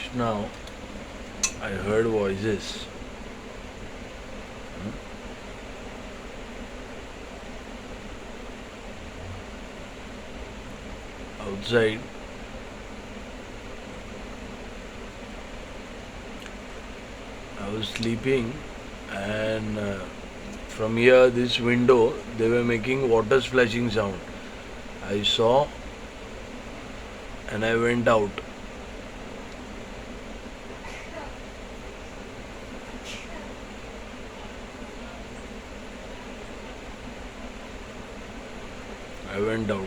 Just now, I heard voices outside. I was sleeping, and from here, this window, they were making water splashing sound. I saw, and I went out. I went out.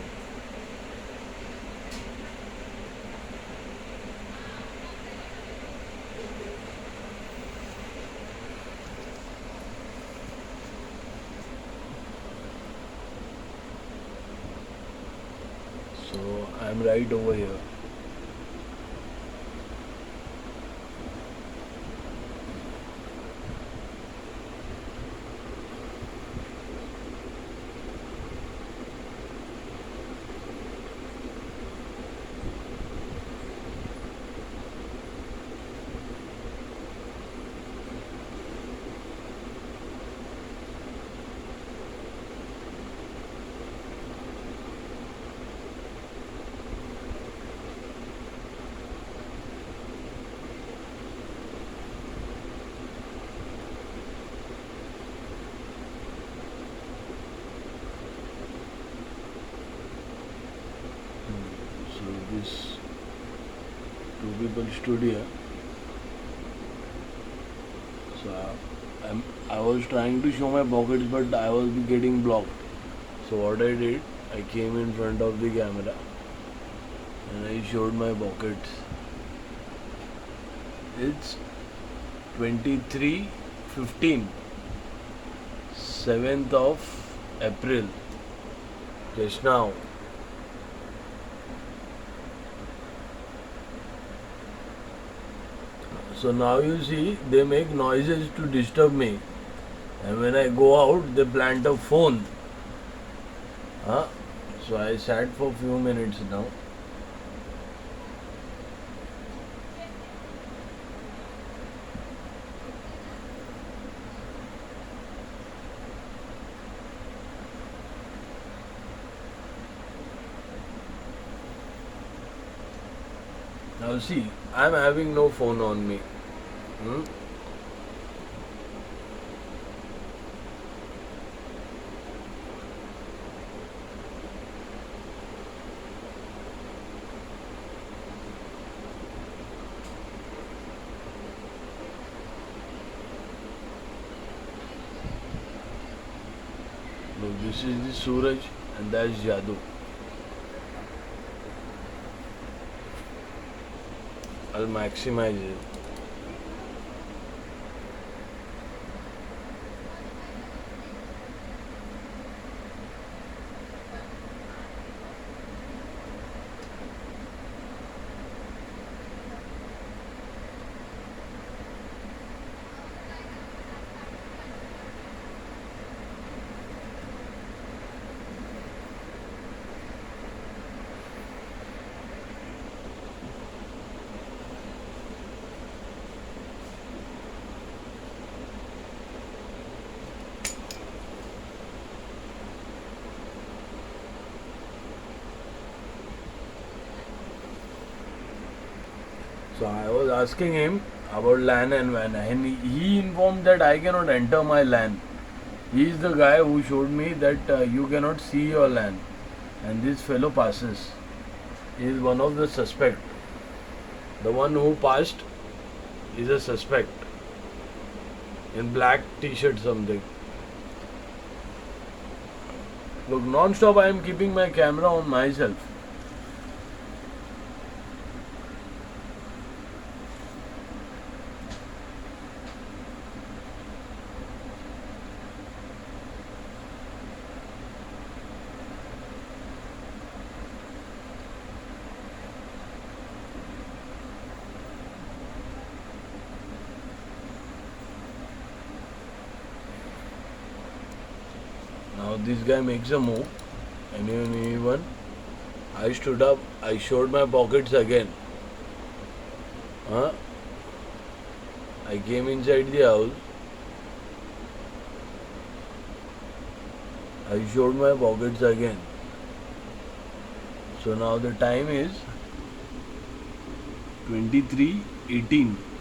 So I'm right over here. So this two people studio. So I was trying to show my pockets, but I was getting blocked. So what I did, I came in front of the camera and I showed my pockets. It's 23:15, 7th of April, just now. So now you see they make noises to disturb me, and when I go out, they plant a phone. Huh? So I sat for few minutes now. Now see, I'm having no phone on me. Hmm? Look, this is the Suraj and that's Jadoo. I'll maximize it. So I was asking him about LAN and WAN, and he informed that I cannot enter my LAN. He is the guy who showed me that you cannot see your LAN, and this fellow passes. He is one of the suspect. The one who passed is a suspect in black T-shirt something. Look, non-stop I am keeping my camera on myself. Now this guy makes a move, and even I stood up, I showed my pockets again. Huh? I came inside the house. I showed my pockets again. So now the time is 23:18.